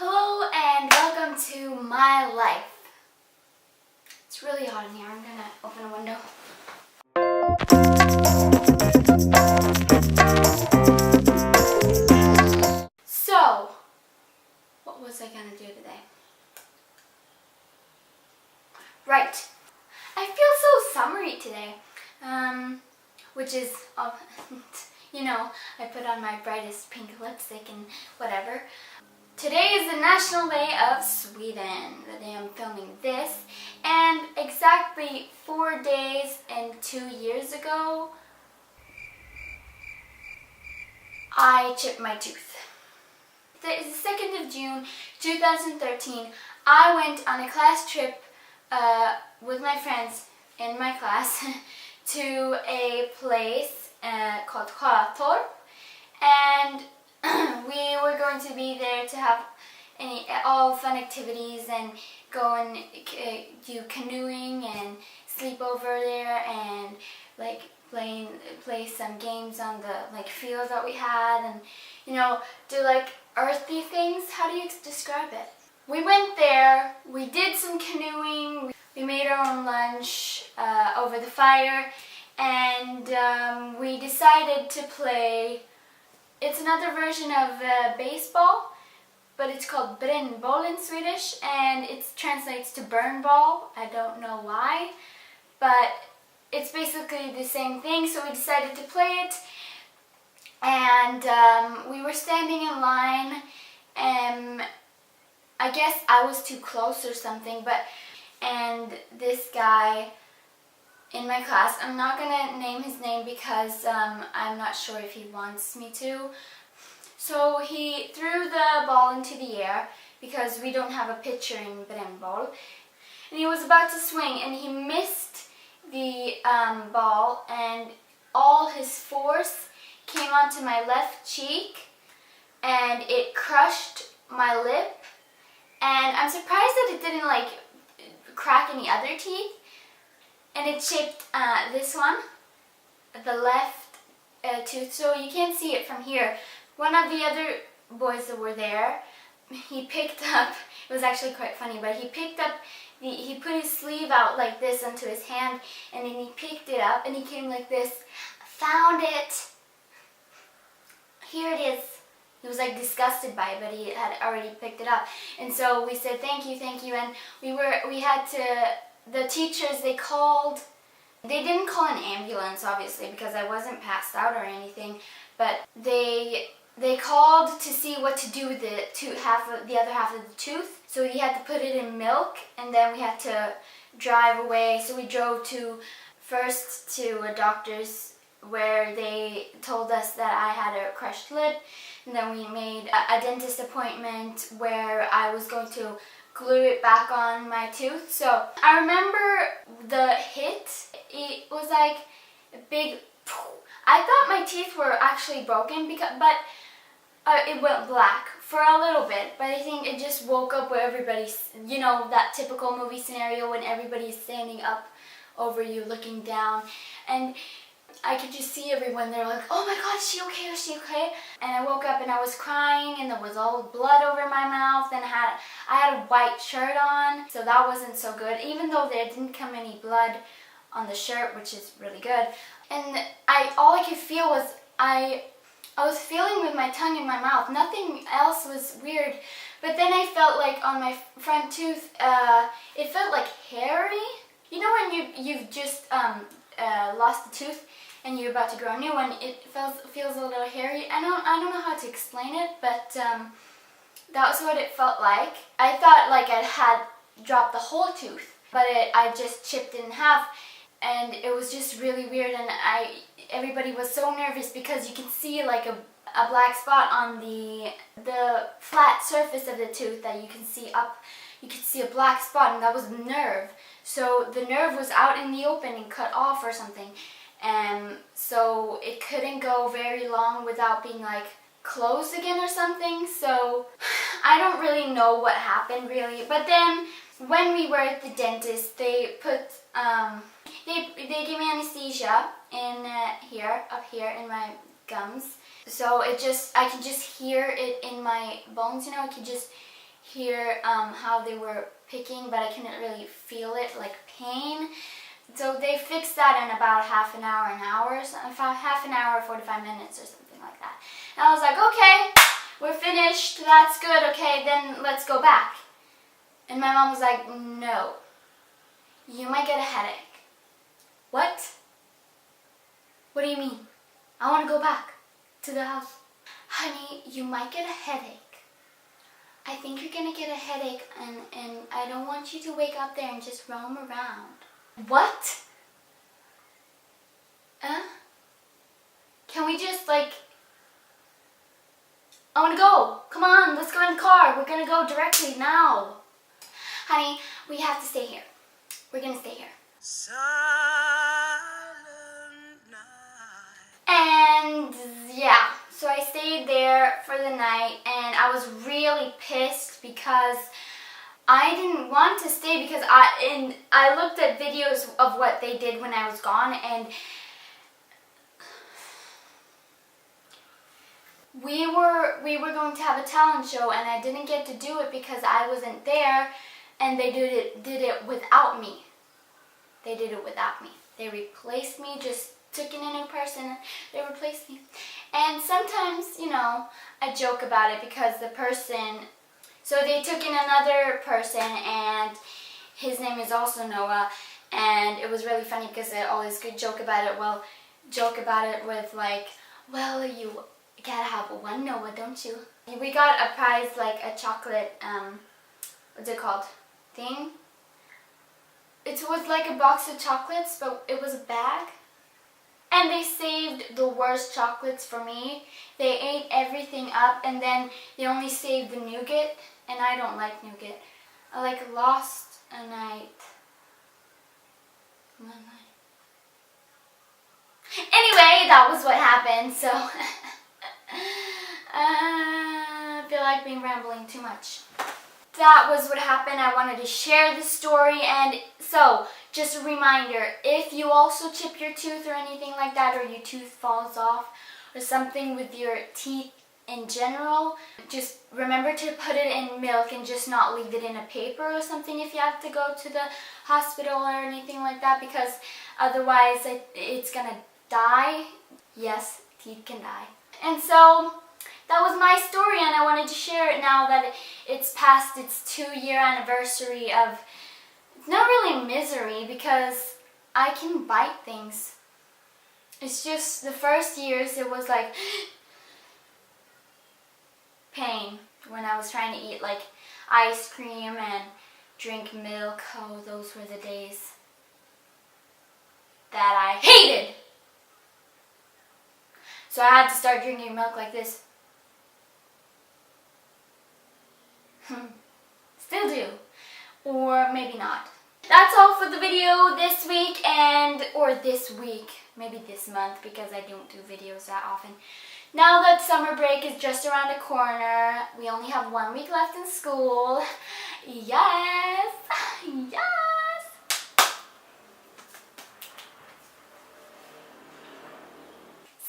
Hello and welcome to my life. It's really hot in here. I'm gonna open a window. So, what was I gonna do today? Right. I feel so summery today. Which is, I put on my brightest pink lipstick and whatever. Today is the National Day of Sweden, the day I'm filming this, and exactly 4 days and 2 years ago, I chipped my tooth. It is the 2nd of June, 2013. I went on a class trip with my friends in my class to a place called Sjötorp, and we were going to be there to have all fun activities and go and do canoeing and sleep over there and play some games on the field that we had and do earthy things. How do you describe it? We went there, we did some canoeing, we made our own lunch over the fire, and we decided to play. It's another version of baseball, but it's called brännboll in Swedish, and it translates to burn ball. I don't know why, but it's basically the same thing, so we decided to play it, and we were standing in line, and I guess I was too close or something, and this guy in my class, I'm not gonna name his name because I'm not sure if he wants me to. So he threw the ball into the air because we don't have a pitcher in brännboll, and he was about to swing and he missed the ball, and all his force came onto my left cheek and it crushed my lip, and I'm surprised that it didn't crack any other teeth. And it chipped this one, the left tooth, so you can't see it from here. One of the other boys that were there, he picked up, it was actually quite funny, but he picked up, he put his sleeve out like this onto his hand, and then he picked it up, and he came like this, found it, here it is. He was disgusted by it, but he had already picked it up. And so we said, thank you, and we had to, the teachers, they didn't call an ambulance obviously because I wasn't passed out or anything, but they called to see what to do with the other half of the tooth. So we had to put it in milk, and then we had to drive away. So we drove first to a doctor's where they told us that I had a crushed lip, and then we made a dentist appointment where I was going to glue it back on my tooth. So I remember the hit. It was like a big. I thought my teeth were actually broken but it went black for a little bit. But I think it just woke up where everybody's, that typical movie scenario when everybody's standing up over you, looking down, and I could just see everyone. They're like, oh my God, is she okay? Is she okay? And I woke up and I was crying, and there was all blood over my mouth, and I had a white shirt on, so that wasn't so good, even though there didn't come any blood on the shirt, which is really good. And all I could feel was I was feeling with my tongue in my mouth. Nothing else was weird. But then I felt on my front tooth, it felt hairy. You know when you've just lost a tooth and you're about to grow a new one, it feels a little hairy. I don't know how to explain it, but that was what it felt like. I thought I had dropped the whole tooth, but I just chipped it in half, and it was just really weird, and everybody was so nervous because you can see a black spot on the flat surface of the tooth that you can see up. You could see a black spot, and that was the nerve. So the nerve was out in the open and cut off or something. And so it couldn't go very long without being closed again or something. So I don't really know what happened really. But then when we were at the dentist, they put they gave me anesthesia in up here in my gums. So I could just hear it in my bones. I could just hear how they were picking, but I couldn't really feel it, like pain. So they fixed that in about half an hour, half an hour, 45 minutes or something like that. And I was like, okay, we're finished, that's good, okay, then let's go back. And my mom was like, no, you might get a headache. What? What do you mean? I want to go back to the house. Honey, you might get a headache. I think you're gonna get a headache and I don't want you to wake up there and just roam around. What? Can we just I wanna go. Come on, let's go in the car. We're gonna go directly now. Honey, we have to stay here. We're gonna stay here. Silent night. And yeah, so I stayed there for the night and I was really pissed because I didn't want to stay because I looked at videos of what they did when I was gone, and we were going to have a talent show and I didn't get to do it because I wasn't there, and they did it without me. They did it without me. They replaced me, just took in a new person, they replaced me. And sometimes, I joke about it because the person, so they took in another person and his name is also Noah, and it was really funny because they always could joke about it. Well, joke about it with well, you gotta have one Noah, don't you? We got a prize, like a chocolate, what's it called, thing? It was like a box of chocolates, but it was a bag. And they saved the worst chocolates for me. They ate everything up and then they only saved the nougat, and I don't like nougat. I lost a night. Anyway, that was what happened, so I feel like being rambling too much. That was what happened. I wanted to share the story, and so just a reminder, if you also chip your tooth or anything like that, or your tooth falls off or something with your teeth in general, just remember to put it in milk and just not leave it in a paper or something if you have to go to the hospital or anything like that, because otherwise it's gonna die. Yes, teeth can die. And so that was my story, and I wanted to share it now that it's past its 2-year anniversary of, it's not really misery because I can bite things. It's just the first years it was like pain when I was trying to eat ice cream and drink milk. Oh, those were the days that I hated. So I had to start drinking milk like this. Still do. Or maybe not. That's all for the video this week, or this week, maybe this month, because I don't do videos that often. Now that summer break is just around the corner, we only have 1 week left in school. Yes! Yes!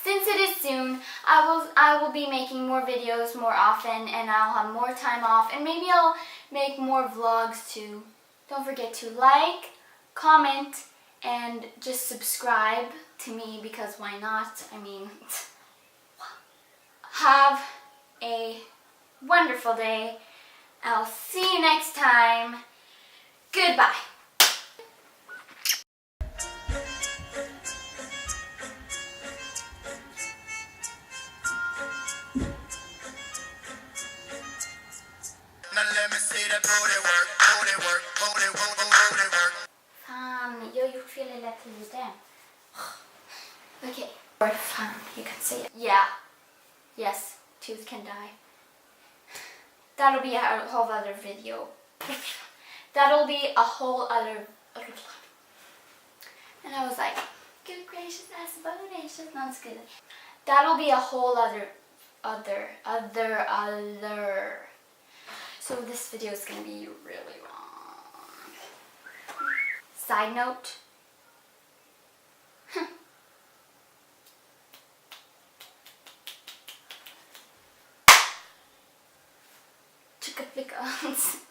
Since it is soon, I will be making more videos more often, and I'll have more time off, and maybe I'll make more vlogs too. Don't forget to like, comment, and just subscribe to me, because why not? I mean, have a wonderful day. I'll see you next time. Goodbye. Now let me see that booty work, booty work, booty work, booty work. Fan, jag har gjort fel hela tiden. Okay. Or fan, you can say it. Yeah. Yes, tooth can die. That'll be a whole other video. That'll be a whole other. And I was like, good gracious, that's bodacious. No, it's good. That'll be a whole other. So this video is gonna be really long. Side note. Chicka difficult.